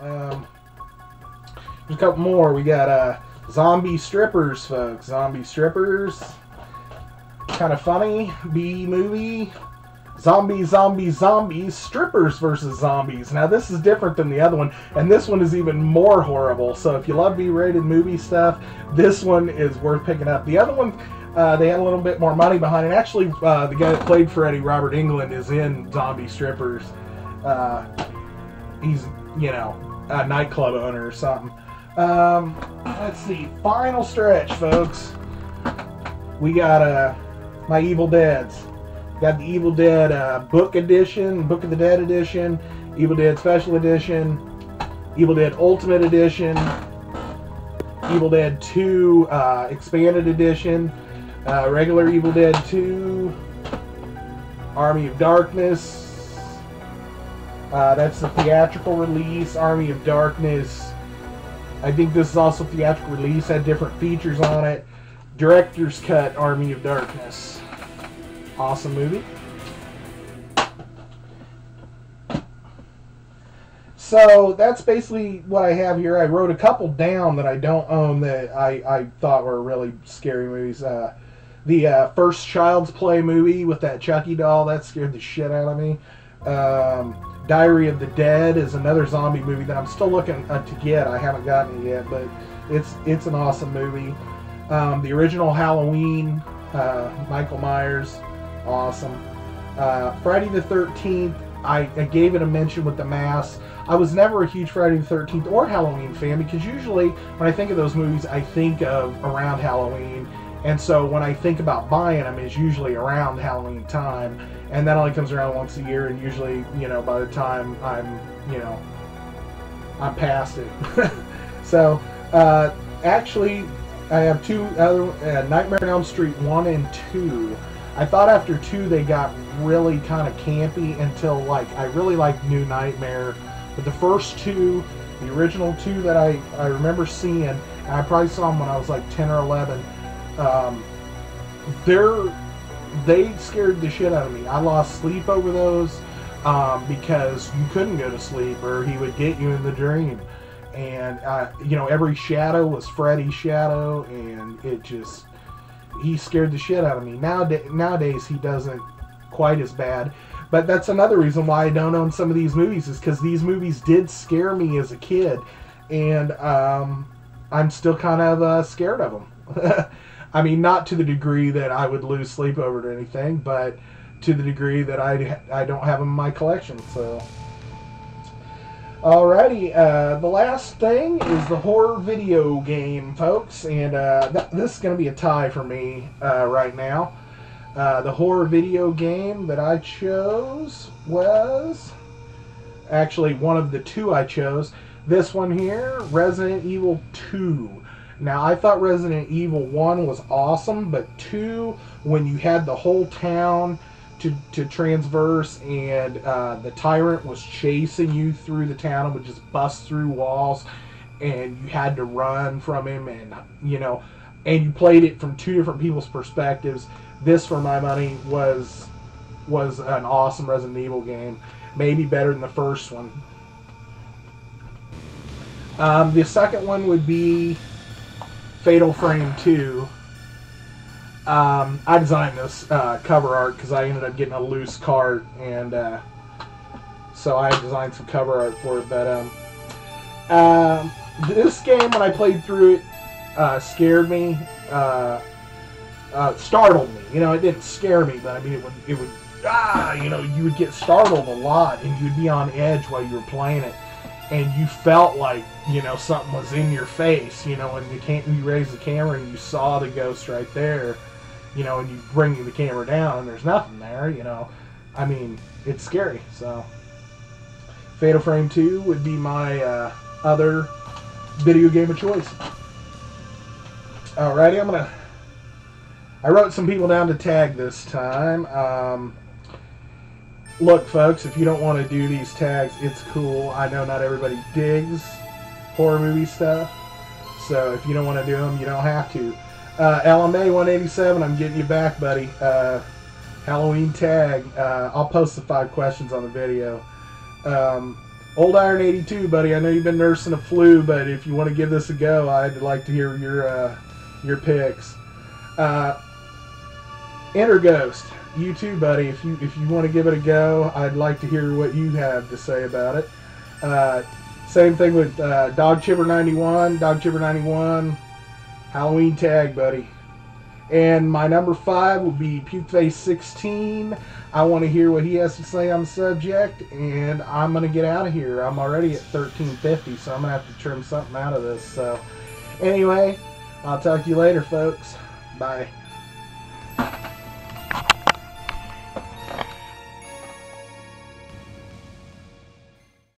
There's a couple more. We got Zombie Strippers, folks. Zombie Strippers. Kind of funny. B movie. Zombies, zombies, zombies. Strippers versus zombies. Now, this is different than the other one, and this one is even more horrible. So, if you love B-rated movie stuff, this one is worth picking up. The other one, they had a little bit more money behind it. Actually, the guy that played Freddy, Robert Englund, is in Zombie Strippers. He's, you know, a nightclub owner or something. Let's see. Final stretch, folks. We got My Evil Deads. Got the Evil Dead Book Edition, Book of the Dead Edition, Evil Dead Special Edition, Evil Dead Ultimate Edition, Evil Dead 2 Expanded Edition, regular Evil Dead 2, Army of Darkness. That's the theatrical release, Army of Darkness. I think this is also theatrical release, had different features on it. Director's Cut, Army of Darkness. Awesome movie. So that's basically what I have here. I wrote a couple down that I don't own that I thought were really scary movies. The first Child's Play movie with that Chucky doll, that scared the shit out of me. Diary of the Dead is another zombie movie that I'm still looking to get. I haven't gotten it yet, but it's an awesome movie. The original Halloween, Michael Myers, awesome. Friday the 13th, I gave it a mention with the mask. I was never a huge Friday the 13th or Halloween fan because usually when I think of those movies, I think of around Halloween. And so when I think about buying them, it's usually around Halloween time. And that only comes around once a year, and usually, you know, by the time I'm past it. So, actually, I have two other, Nightmare on Elm Street 1 and 2. I thought after 2 they got really kind of campy until, like, I really liked New Nightmare. But the first 2, the original 2 that I remember seeing, and I probably saw them when I was like 10 or 11, they scared the shit out of me. I lost sleep over those because you couldn't go to sleep or he would get you in the dream. And, you know, every shadow was Freddy's shadow, and he scared the shit out of me. Nowadays, he doesn't quite as bad. But that's another reason why I don't own some of these movies, is because these movies did scare me as a kid. And I'm still kind of scared of them. I mean, not to the degree that I would lose sleep over it or anything, but to the degree that I don't have them in my collection. So, alrighty, the last thing is the horror video game, folks, and this is going to be a tie for me right now. The horror video game that I chose was actually one of the 2 I chose. This one here, Resident Evil 2. Now, I thought Resident Evil 1 was awesome, but 2, when you had the whole town to transverse, and the tyrant was chasing you through the town and would just bust through walls, and you had to run from him, and, you know, and you played it from 2 different people's perspectives. This, for my money, was an awesome Resident Evil game. Maybe better than the first one. The second one would be Fatal Frame 2. I designed this cover art because I ended up getting a loose cart, and so I designed some cover art for it. But this game, when I played through it, scared me, startled me. You know, it didn't scare me, but I mean, it would you know, you would get startled a lot, and you'd be on edge while you were playing it. And you felt like, you know, something was in your face, you know, when you raise the camera and you saw the ghost right there, you know, and you bring the camera down and there's nothing there, you know. I mean, it's scary. So, Fatal Frame 2 would be my other video game of choice. Alrighty, I wrote some people down to tag this time. Look, folks, if you don't want to do these tags, it's cool. I know not everybody digs horror movie stuff, so if you don't want to do them, you don't have to. LMA 187, I'm getting you back, buddy. Halloween tag. I'll post the 5 questions on the video. Old Iron 82, buddy. I know you've been nursing a flu, but if you want to give this a go, I'd like to hear your picks. Enter Ghost, you too, buddy. If you want to give it a go, I'd like to hear what you have to say about it. Same thing with Dog Chipper 91. Dog Chipper 91, Halloween tag, buddy. And my number 5 will be Pukeface 16. I want to hear what he has to say on the subject, and I'm going to get out of here. I'm already at 1350, so I'm going to have to trim something out of this. So, anyway, I'll talk to you later, folks. Bye.